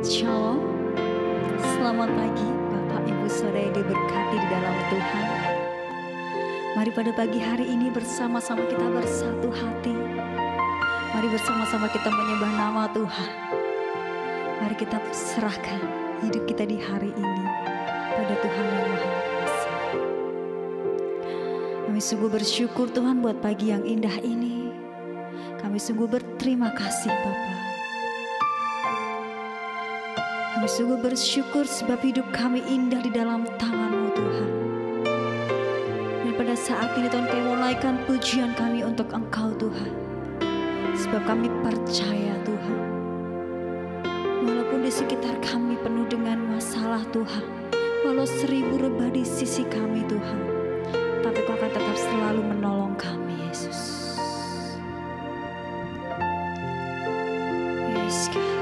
Shalom, selamat pagi Bapak Ibu Saudara yang diberkati di dalam Tuhan. Mari pada pagi hari ini bersama-sama kita bersatu hati. Mari bersama-sama kita menyembah nama Tuhan. Mari kita serahkan hidup kita di hari ini pada Tuhan yang Maha Kuasa. Kami sungguh bersyukur Tuhan buat pagi yang indah ini. Kami sungguh berterima kasih Bapa. Kami sungguh bersyukur sebab hidup kami indah di dalam tangan-Mu Tuhan. Dan pada saat ini Tuhan kami menaikkan pujian kami untuk Engkau Tuhan. Sebab kami percaya Tuhan. Walaupun di sekitar kami penuh dengan masalah Tuhan. Walau 1000 rebah di sisi kami Tuhan. Tapi Kau akan tetap selalu menolong kami Yesus. Yes God.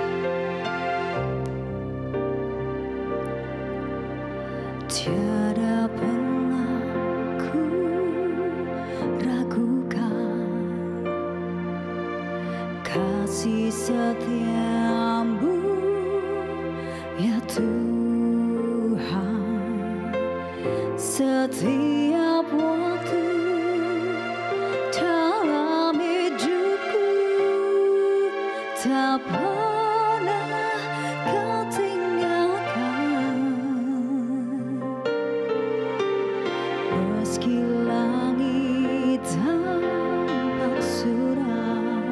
Tiada pernah ku ragukan kasih setiamu ya Tuhan. Setiap waktu dalam hidupku tak pernah Kau tinggalkan. Meski langit tampak suram,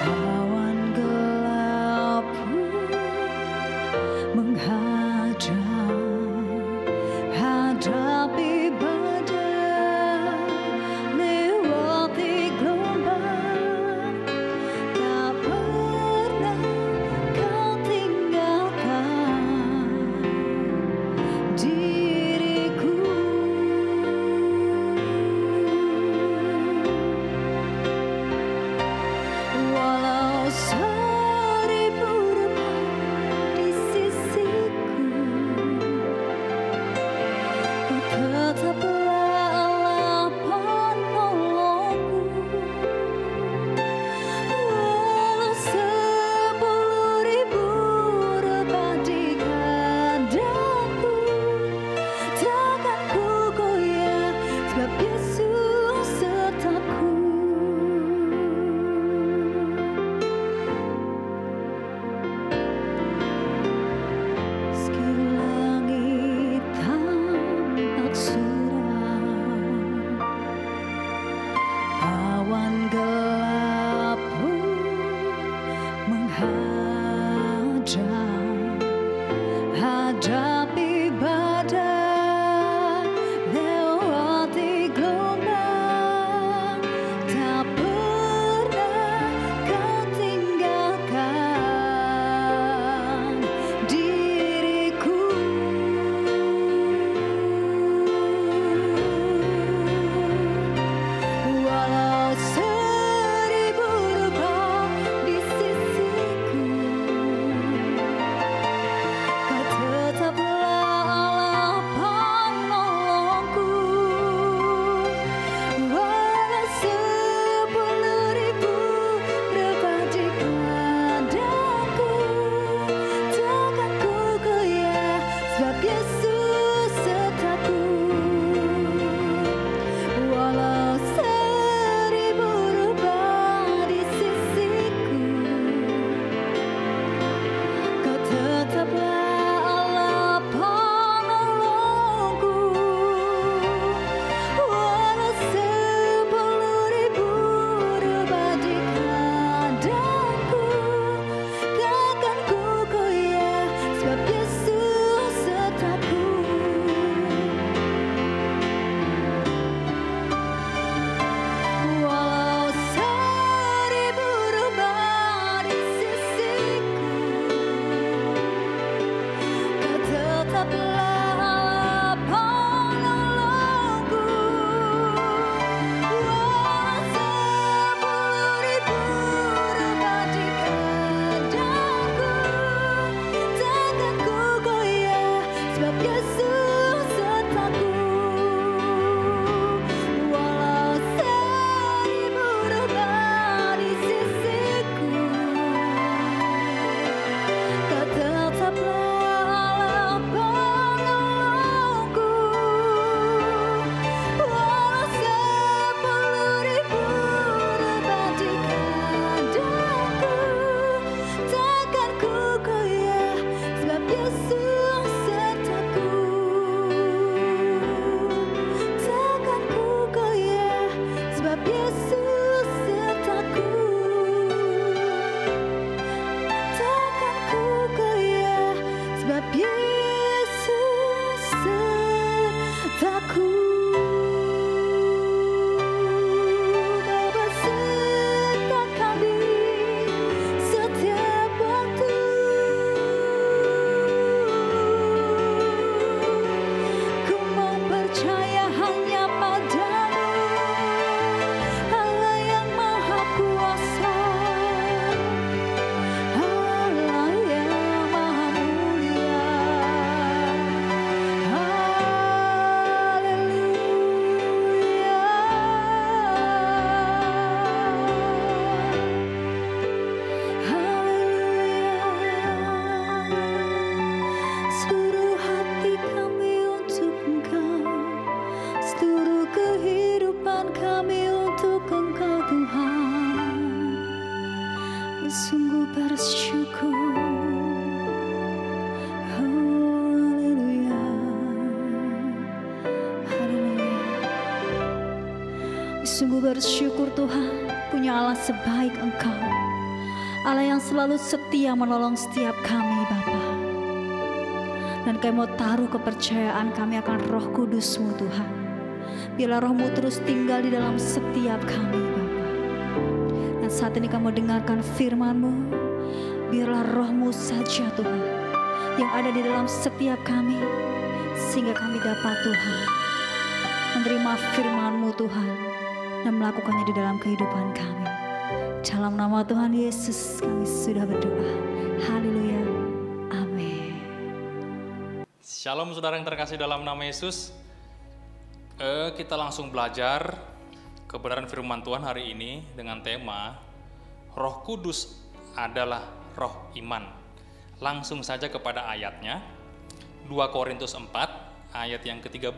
awan gelap pun menghadang, sungguh bersyukur. Haleluya, haleluya. Sungguh bersyukur Tuhan, punya Allah sebaik Engkau, Allah yang selalu setia menolong setiap kami Bapa. Dan kami mau taruh kepercayaan kami akan Roh Kudus-Mu Tuhan. Biarlah Roh-Mu terus tinggal di dalam setiap kami Bapa. Dan saat ini kami dengarkan firman-Mu, biarlah Roh-Mu saja Tuhan yang ada di dalam setiap kami, sehingga kami dapat Tuhan menerima firman-Mu Tuhan dan melakukannya di dalam kehidupan kami. Dalam nama Tuhan Yesus kami sudah berdoa. Haleluya. Amin. Shalom saudara yang terkasih dalam nama Yesus. Kita langsung belajar kebenaran firman Tuhan hari ini dengan tema Roh Kudus adalah roh iman. Langsung saja kepada ayatnya, 2 Korintus 4 ayat yang ke-13.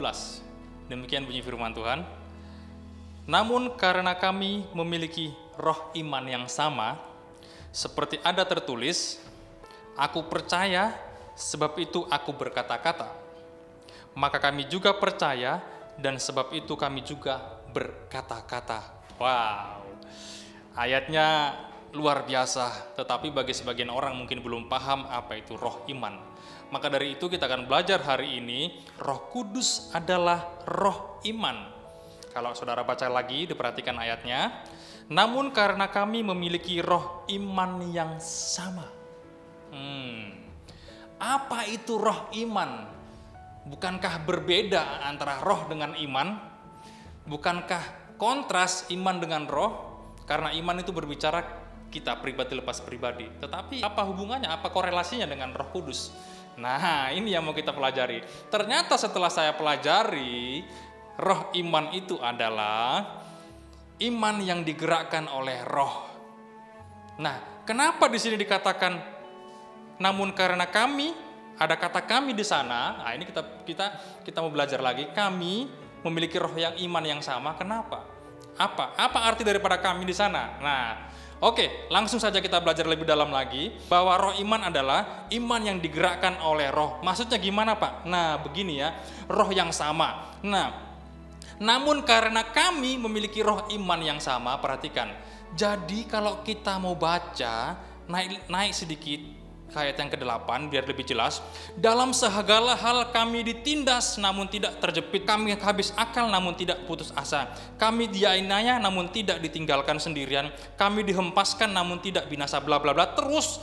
Demikian bunyi firman Tuhan. Namun karena kami memiliki roh iman yang sama, seperti ada tertulis, aku percaya, sebab itu aku berkata-kata. Maka kami juga percaya, dan sebab itu kami juga berkata-kata. Wow, ayatnya luar biasa, tetapi bagi sebagian orang mungkin belum paham apa itu roh iman. Maka dari itu kita akan belajar hari ini, Roh Kudus adalah roh iman. Kalau saudara baca lagi, diperhatikan ayatnya. Namun karena kami memiliki roh iman yang sama. Apa itu roh iman? Bukankah berbeda antara roh dengan iman? Bukankah kontras iman dengan roh? Karena iman itu berbicara kita pribadi lepas pribadi. Tetapi apa hubungannya, apa korelasinya dengan Roh Kudus? Nah, ini yang mau kita pelajari. Ternyata setelah saya pelajari, roh iman itu adalah iman yang digerakkan oleh roh. Nah, kenapa di sini dikatakan namun karena kami, ada kata kami di sana. Nah, ini kita mau belajar lagi. Kami memiliki roh yang iman yang sama. Kenapa? Apa arti daripada kami di sana? Nah, oke, langsung saja kita belajar lebih dalam lagi bahwa roh iman adalah iman yang digerakkan oleh roh. Maksudnya gimana, Pak? Nah, begini ya, roh yang sama. Nah, namun karena kami memiliki roh iman yang sama, perhatikan. Jadi kalau kita mau baca, naik sedikit ke ayat yang ke-8 biar lebih jelas. Dalam segala hal kami ditindas namun tidak terjepit. Kami habis akal namun tidak putus asa. Kami dianiaya namun tidak ditinggalkan sendirian. Kami dihempaskan namun tidak binasa, bla bla bla. Terus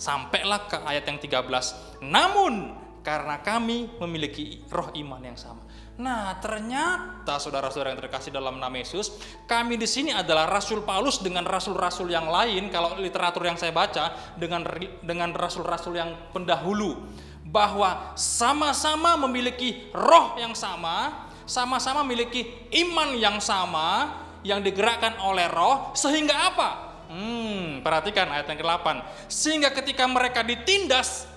sampailah ke ayat yang 13. Namun karena kami memiliki roh iman yang sama. Nah, ternyata saudara-saudara yang terkasih dalam nama Yesus, kami di sini adalah Rasul Paulus dengan rasul-rasul yang lain. Kalau literatur yang saya baca dengan rasul-rasul yang pendahulu, bahwa sama-sama memiliki roh yang sama, sama-sama memiliki iman yang sama, yang digerakkan oleh roh, sehingga apa? Perhatikan ayat yang ke-8. Sehingga ketika mereka ditindas,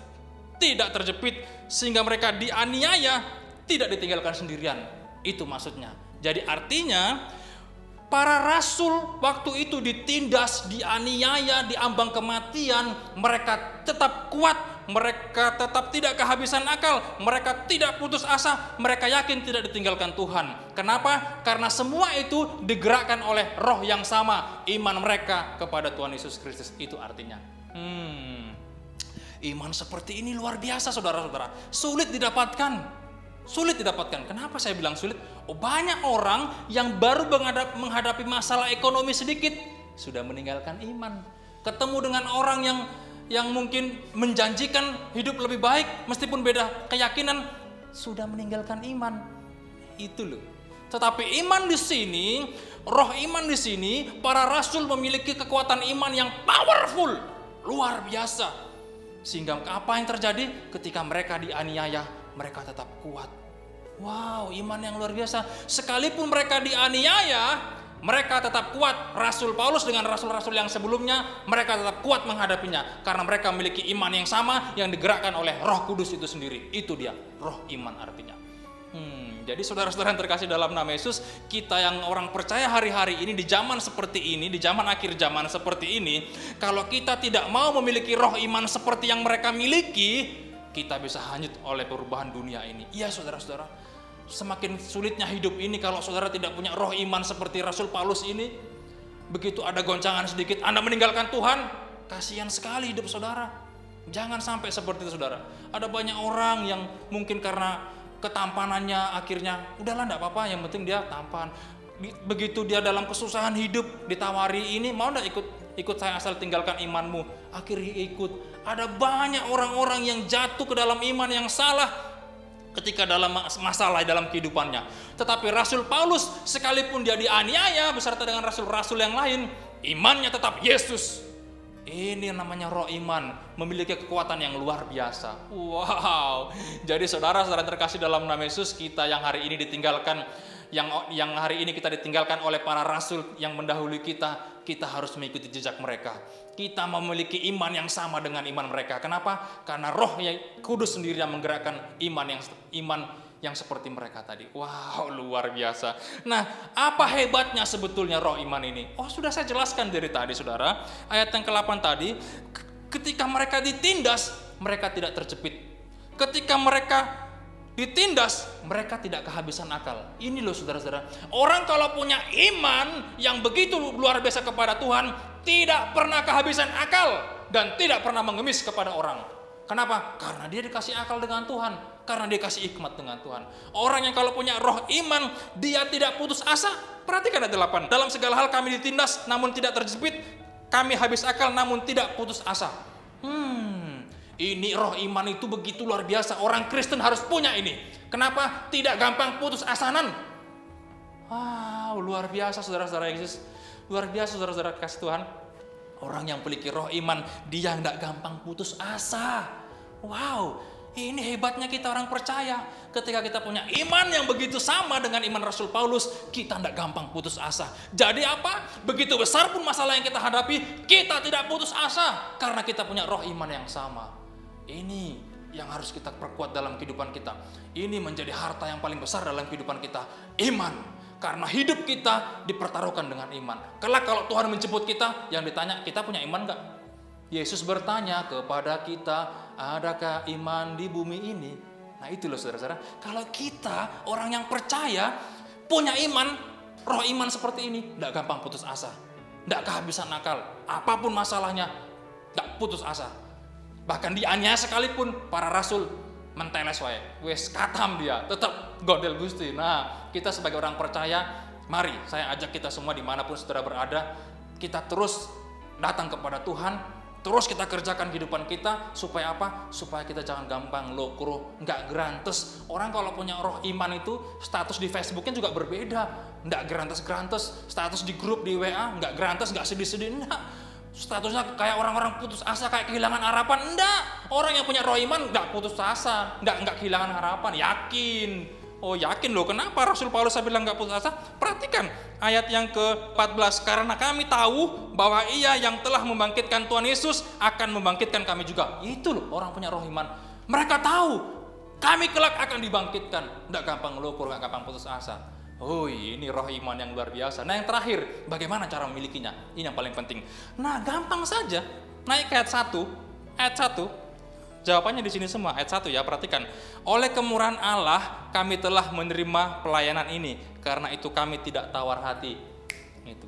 tidak terjepit, sehingga mereka dianiaya, tidak ditinggalkan sendirian. Itu maksudnya. Jadi artinya para rasul waktu itu ditindas, dianiaya, diambang kematian, mereka tetap kuat, mereka tetap tidak kehabisan akal, mereka tidak putus asa, mereka yakin tidak ditinggalkan Tuhan. Kenapa? Karena semua itu digerakkan oleh roh yang sama, iman mereka kepada Tuhan Yesus Kristus. Itu artinya. Iman seperti ini luar biasa saudara-saudara. Sulit didapatkan. Kenapa saya bilang sulit? Banyak orang yang baru menghadapi masalah ekonomi sedikit sudah meninggalkan iman. Ketemu dengan orang yang mungkin menjanjikan hidup lebih baik meskipun beda keyakinan, sudah meninggalkan iman. Itu loh. Tetapi iman di sini, roh iman di sini, para rasul memiliki kekuatan iman yang powerful, luar biasa. Sehingga apa yang terjadi ketika mereka dianiaya? Mereka tetap kuat. Wow, iman yang luar biasa. Sekalipun mereka dianiaya, mereka tetap kuat. Rasul Paulus dengan rasul-rasul yang sebelumnya, mereka tetap kuat menghadapinya. Karena mereka memiliki iman yang sama yang digerakkan oleh Roh Kudus itu sendiri. Itu dia, roh iman artinya. Jadi saudara-saudara yang terkasih dalam nama Yesus, kita yang orang percaya hari-hari ini di zaman seperti ini, di zaman akhir zaman seperti ini, kalau kita tidak mau memiliki roh iman seperti yang mereka miliki, kita bisa hanyut oleh perubahan dunia ini. Iya saudara-saudara, semakin sulitnya hidup ini kalau saudara tidak punya roh iman seperti Rasul Paulus ini. Begitu ada goncangan sedikit, Anda meninggalkan Tuhan, kasihan sekali hidup saudara. Jangan sampai seperti itu saudara. Ada banyak orang yang mungkin karena ketampanannya akhirnya udahlah enggak apa-apa, yang penting dia tampan. Begitu dia dalam kesusahan hidup ditawari ini, mau enggak ikut saya asal tinggalkan imanmu, akhirnya ikut. Ada banyak orang-orang yang jatuh ke dalam iman yang salah ketika dalam masalah dalam kehidupannya. Tetapi Rasul Paulus sekalipun dia dianiaya beserta dengan rasul-rasul yang lain, imannya tetap Yesus. Ini namanya roh iman, memiliki kekuatan yang luar biasa. Wow. Jadi saudara-saudara terkasih dalam nama Yesus, kita yang hari ini ditinggalkan, yang hari ini kita ditinggalkan oleh para rasul yang mendahului kita harus mengikuti jejak mereka. Kita memiliki iman yang sama dengan iman mereka. Kenapa? Karena Roh yang Kudus sendiri yang menggerakkan iman yang seperti mereka tadi. Wow, luar biasa. Nah, apa hebatnya sebetulnya roh iman ini? Oh, sudah saya jelaskan dari tadi, saudara. Ayat yang ke-8 tadi, ketika mereka ditindas, mereka tidak terjepit. Ketika mereka ditindas, mereka tidak kehabisan akal. Ini loh saudara-saudara. Orang kalau punya iman yang begitu luar biasa kepada Tuhan, tidak pernah kehabisan akal dan tidak pernah mengemis kepada orang. Kenapa? Karena dia dikasih akal dengan Tuhan. Karena dia kasih hikmat dengan Tuhan. Orang yang kalau punya roh iman, dia tidak putus asa. Perhatikan ayat 8. Dalam segala hal kami ditindas, namun tidak terjepit. Kami habis akal, namun tidak putus asa. Ini roh iman itu begitu luar biasa. Orang Kristen harus punya ini. Kenapa? Tidak gampang putus asanan. Wow, luar biasa saudara-saudara Yesus. Luar biasa saudara-saudara kasih Tuhan. Orang yang memiliki roh iman, dia tidak gampang putus asa. Wow, ini hebatnya kita orang percaya. Ketika kita punya iman yang begitu sama dengan iman Rasul Paulus, kita tidak gampang putus asa. Jadi apa? Begitu besar pun masalah yang kita hadapi, kita tidak putus asa. Karena kita punya roh iman yang sama. Ini yang harus kita perkuat dalam kehidupan kita. Ini menjadi harta yang paling besar dalam kehidupan kita. Iman. Karena hidup kita dipertaruhkan dengan iman. Kelak kalau Tuhan menjemput kita, yang ditanya, kita punya iman enggak? Yesus bertanya kepada kita, adakah iman di bumi ini? Nah itu loh saudara-saudara. Kalau kita orang yang percaya, punya iman, roh iman seperti ini, enggak gampang putus asa. Enggak kehabisan akal. Apapun masalahnya, enggak putus asa. Bahkan dianiaya sekalipun, para rasul menteles wae, wes katam dia, tetap gondel Gusti. Nah, kita sebagai orang percaya, mari saya ajak kita semua dimanapun saudara berada, kita terus datang kepada Tuhan, terus kita kerjakan kehidupan kita, supaya apa? Supaya kita jangan gampang lokro, nggak gerantes. Orang kalau punya roh iman itu, status di Facebooknya juga berbeda, nggak gerantes-gerantes, status di grup di WA, nggak gerantes, nggak sedih-sedih, enggak. Statusnya kayak orang-orang putus asa, kayak kehilangan harapan. Enggak, orang yang punya roh iman enggak putus asa, enggak kehilangan harapan, yakin. Oh yakin loh, kenapa Rasul Paulus bilang enggak putus asa? Perhatikan ayat yang ke-14. Karena kami tahu bahwa ia yang telah membangkitkan Tuhan Yesus akan membangkitkan kami juga. Itu loh orang punya roh iman. Mereka tahu kami kelak akan dibangkitkan. Enggak gampang ngelukur, enggak gampang putus asa. Oh ini roh iman yang luar biasa. Nah yang terakhir, bagaimana cara memilikinya? Ini yang paling penting. Nah gampang saja. Naik ke ayat 1. Ayat 1. Jawabannya di sini semua. Ayat 1 ya, perhatikan. Oleh kemurahan Allah kami telah menerima pelayanan ini. Karena itu kami tidak tawar hati. Itu.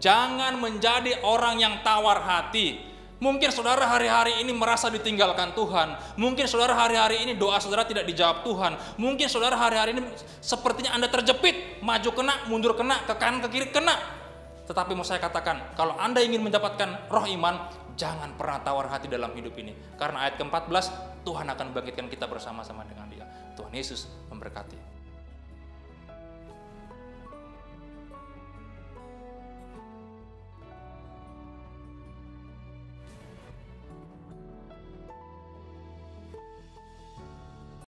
Jangan menjadi orang yang tawar hati. Mungkin saudara hari-hari ini merasa ditinggalkan Tuhan. Mungkin saudara hari-hari ini doa saudara tidak dijawab Tuhan. Mungkin saudara hari-hari ini sepertinya Anda terjepit. Maju kena, mundur kena, ke kanan ke kiri kena. Tetapi mau saya katakan, kalau Anda ingin mendapatkan roh iman, jangan pernah tawar hati dalam hidup ini. Karena ayat ke-14, Tuhan akan membangkitkan kita bersama-sama dengan Dia. Tuhan Yesus memberkati.